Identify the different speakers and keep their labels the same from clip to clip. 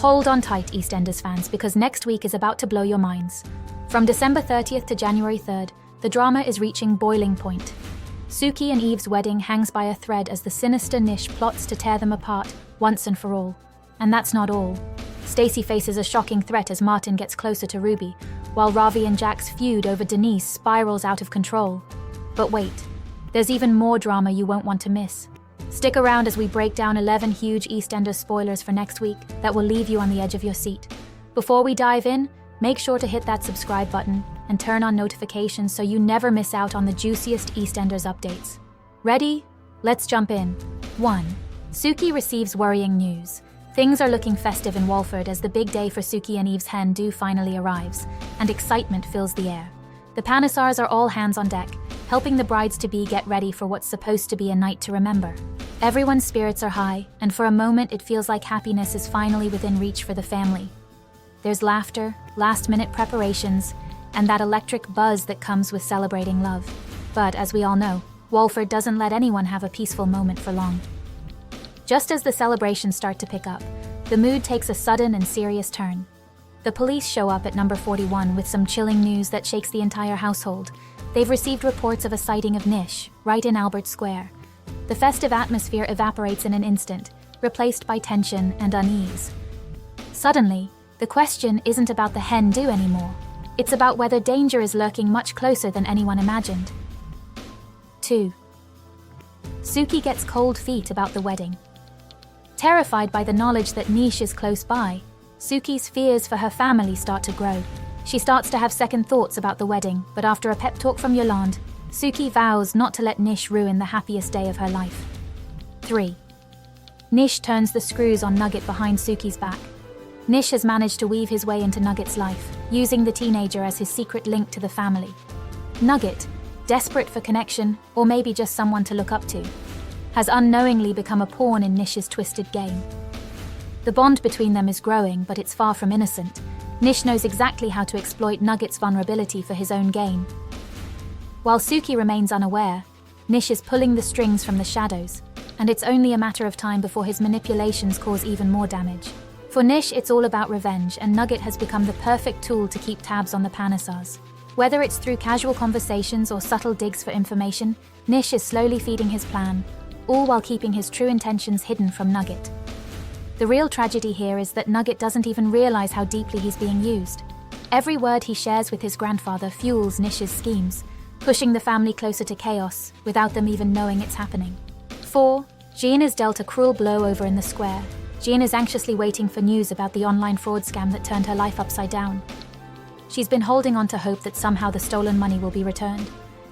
Speaker 1: Hold on tight, EastEnders fans, because next week is about to blow your minds. From December 30th to January 3rd, the drama is reaching boiling point. Suki and Eve's wedding hangs by a thread as the sinister Nish plots to tear them apart once and for all. And that's not all. Stacy faces a shocking threat as Martin gets closer to Ruby, while Ravi and Jack's feud over Denise spirals out of control. But wait, there's even more drama you won't want to miss. Stick around as we break down 11 huge EastEnders spoilers for next week that will leave you on the edge of your seat. Before we dive in, make sure to hit that subscribe button and turn on notifications so you never miss out on the juiciest EastEnders updates. Ready? Let's jump in. 1. Suki receives worrying news. Things are looking festive in Walford as the big day for Suki and Eve's hen do finally arrives, and excitement fills the air. The Panissars are all hands on deck, helping the brides-to-be get ready for what's supposed to be a night to remember. Everyone's spirits are high, and for a moment it feels like happiness is finally within reach for the family. There's laughter, last-minute preparations, and that electric buzz that comes with celebrating love. But as we all know, Walford doesn't let anyone have a peaceful moment for long. Just as the celebrations start to pick up, the mood takes a sudden and serious turn. The police show up at number 41 with some chilling news that shakes the entire household. They've received reports of a sighting of Nish, right in Albert Square. The festive atmosphere evaporates in an instant, replaced by tension and unease. Suddenly, the question isn't about the hen-do anymore. It's about whether danger is lurking much closer than anyone imagined. 2. Suki gets cold feet about the wedding. Terrified by the knowledge that Nish is close by, Suki's fears for her family start to grow. She starts to have second thoughts about the wedding, but after a pep talk from Yolande, Suki vows not to let Nish ruin the happiest day of her life. 3. Nish turns the screws on Nugget behind Suki's back. Nish has managed to weave his way into Nugget's life, using the teenager as his secret link to the family. Nugget, desperate for connection, or maybe just someone to look up to, has unknowingly become a pawn in Nish's twisted game. The bond between them is growing, but it's far from innocent. Nish knows exactly how to exploit Nugget's vulnerability for his own gain. While Suki remains unaware, Nish is pulling the strings from the shadows, and it's only a matter of time before his manipulations cause even more damage. For Nish, it's all about revenge, and Nugget has become the perfect tool to keep tabs on the Panissars. Whether it's through casual conversations or subtle digs for information, Nish is slowly feeding his plan, all while keeping his true intentions hidden from Nugget. The real tragedy here is that Nugget doesn't even realize how deeply he's being used. Every word he shares with his grandfather fuels Nish's schemes, pushing the family closer to chaos without them even knowing it's happening. 4. Jean is dealt a cruel blow over in the square. Jean is anxiously waiting for news about the online fraud scam that turned her life upside down. She's been holding on to hope that somehow the stolen money will be returned,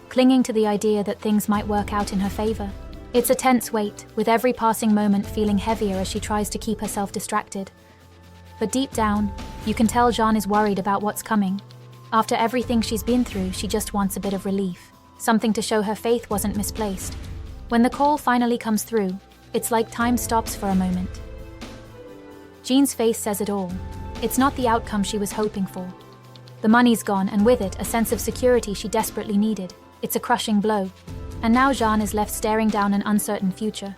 Speaker 1: clinging to the idea that things might work out in her favor. It's a tense wait, with every passing moment feeling heavier as she tries to keep herself distracted. But deep down, you can tell Jean is worried about what's coming. After everything she's been through, she just wants a bit of relief, something to show her faith wasn't misplaced. When the call finally comes through, it's like time stops for a moment. Jean's face says it all. It's not the outcome she was hoping for. The money's gone, and with it, a sense of security she desperately needed. It's a crushing blow. And now Jean is left staring down an uncertain future.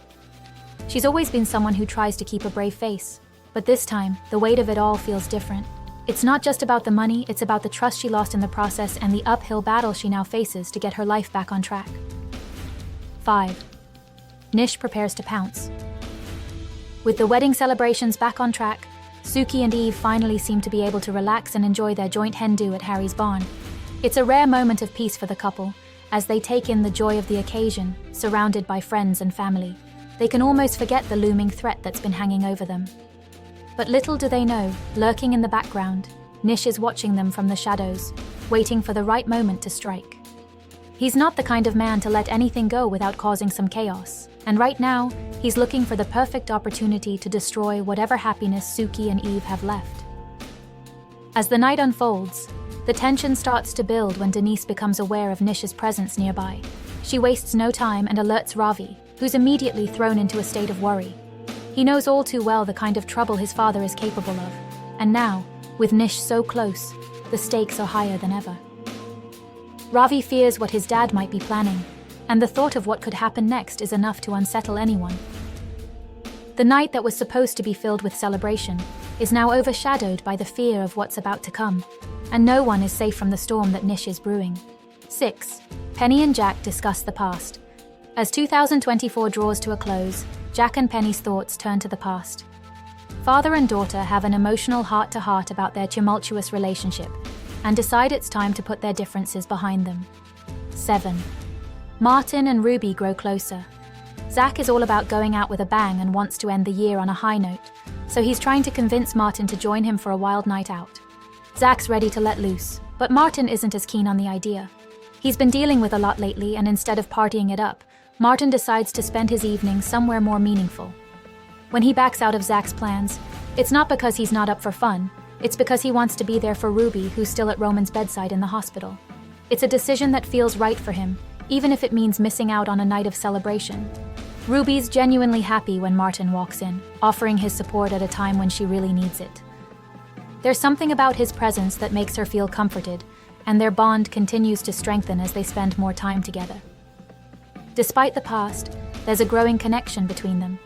Speaker 1: She's always been someone who tries to keep a brave face, but this time, the weight of it all feels different. It's not just about the money, it's about the trust she lost in the process and the uphill battle she now faces to get her life back on track. 5. Nish prepares to pounce. With the wedding celebrations back on track, Suki and Eve finally seem to be able to relax and enjoy their joint hen-do at Harry's barn. It's a rare moment of peace for the couple, as they take in the joy of the occasion, surrounded by friends and family. They can almost forget the looming threat that's been hanging over them. But little do they know, lurking in the background, Nish is watching them from the shadows, waiting for the right moment to strike. He's not the kind of man to let anything go without causing some chaos, and right now, he's looking for the perfect opportunity to destroy whatever happiness Suki and Eve have left. As the night unfolds, the tension starts to build when Denise becomes aware of Nish's presence nearby. She wastes no time and alerts Ravi, who's immediately thrown into a state of worry. He knows all too well the kind of trouble his father is capable of, and now, with Nish so close, the stakes are higher than ever. Ravi fears what his dad might be planning, and the thought of what could happen next is enough to unsettle anyone. The night that was supposed to be filled with celebration is now overshadowed by the fear of what's about to come, and no one is safe from the storm that Nish is brewing. 6. Penny and Jack discuss the past. As 2024 draws to a close, Jack and Penny's thoughts turn to the past. Father and daughter have an emotional heart-to-heart about their tumultuous relationship and decide it's time to put their differences behind them. 7. Martin and Ruby grow closer. Zach is all about going out with a bang and wants to end the year on a high note, so he's trying to convince Martin to join him for a wild night out. Zach's ready to let loose, but Martin isn't as keen on the idea. He's been dealing with a lot lately, and instead of partying it up, Martin decides to spend his evening somewhere more meaningful. When he backs out of Zach's plans, it's not because he's not up for fun, it's because he wants to be there for Ruby, who's still at Roman's bedside in the hospital. It's a decision that feels right for him, even if it means missing out on a night of celebration. Ruby's genuinely happy when Martin walks in, offering his support at a time when she really needs it. There's something about his presence that makes her feel comforted, and their bond continues to strengthen as they spend more time together. Despite the past, there's a growing connection between them,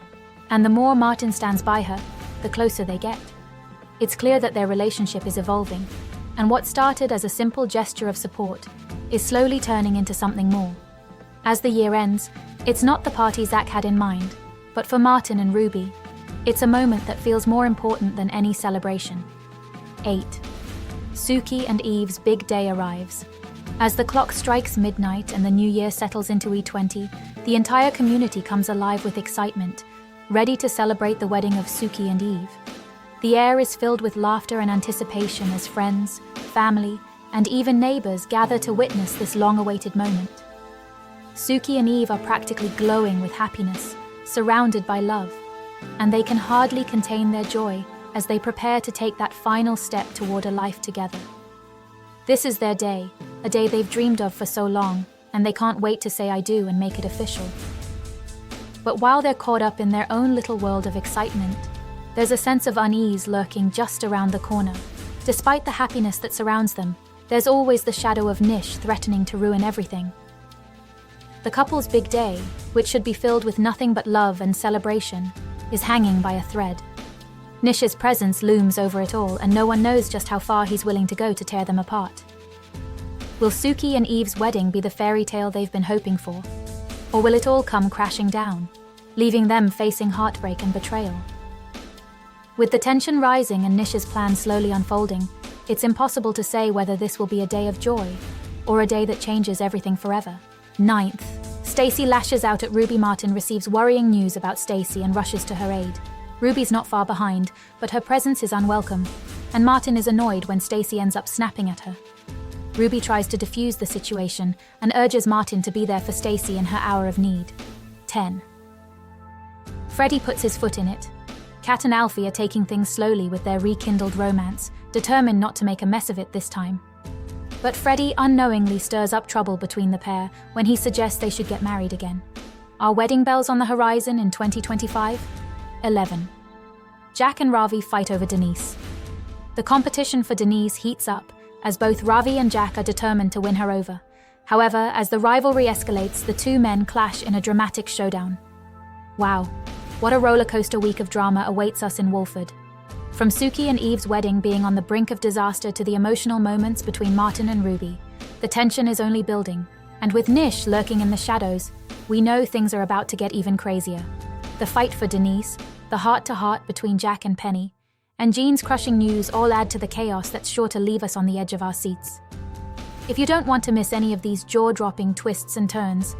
Speaker 1: and the more Martin stands by her, the closer they get. It's clear that their relationship is evolving, and what started as a simple gesture of support is slowly turning into something more. As the year ends, it's not the party Zach had in mind, but for Martin and Ruby, it's a moment that feels more important than any celebration. 8. Suki and Eve's big day arrives. As the clock strikes midnight and the new year settles into E20, the entire community comes alive with excitement, ready to celebrate the wedding of Suki and Eve. The air is filled with laughter and anticipation as friends, family, and even neighbors gather to witness this long-awaited moment. Suki and Eve are practically glowing with happiness, surrounded by love, and they can hardly contain their joy as they prepare to take that final step toward a life together. This is their day, a day they've dreamed of for so long, and they can't wait to say I do and make it official. But while they're caught up in their own little world of excitement, there's a sense of unease lurking just around the corner. Despite the happiness that surrounds them, there's always the shadow of Nish threatening to ruin everything. The couple's big day, which should be filled with nothing but love and celebration, is hanging by a thread. Nish's presence looms over it all, and no one knows just how far he's willing to go to tear them apart. Will Suki and Eve's wedding be the fairy tale they've been hoping for? Or will it all come crashing down, leaving them facing heartbreak and betrayal? With the tension rising and Nish's plan slowly unfolding, it's impossible to say whether this will be a day of joy or a day that changes everything forever. 9th. Stacy lashes out at Ruby. Martin receives worrying news about Stacy and rushes to her aid. Ruby's not far behind, but her presence is unwelcome, and Martin is annoyed when Stacy ends up snapping at her. Ruby tries to defuse the situation and urges Martin to be there for Stacy in her hour of need. 10. Freddy puts his foot in it. Kat and Alfie are taking things slowly with their rekindled romance, determined not to make a mess of it this time. But Freddy unknowingly stirs up trouble between the pair when he suggests they should get married again. Are wedding bells on the horizon in 2025? 11. Jack and Ravi fight over Denise. The competition for Denise heats up, as both Ravi and Jack are determined to win her over. However, as the rivalry escalates, the two men clash in a dramatic showdown. Wow, what a rollercoaster week of drama awaits us in Walford. From Suki and Eve's wedding being on the brink of disaster to the emotional moments between Martin and Ruby, the tension is only building. And with Nish lurking in the shadows, we know things are about to get even crazier. The fight for Denise, the heart-to-heart between Jack and Penny, and Jean's crushing news all add to the chaos that's sure to leave us on the edge of our seats. If you don't want to miss any of these jaw-dropping twists and turns,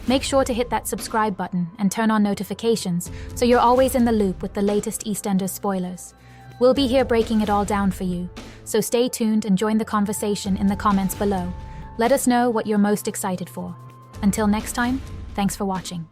Speaker 1: make sure to hit that subscribe button and turn on notifications so you're always in the loop with the latest EastEnders spoilers. We'll be here breaking it all down for you, so stay tuned and join the conversation in the comments below. Let us know what you're most excited for. Until next time, thanks for watching.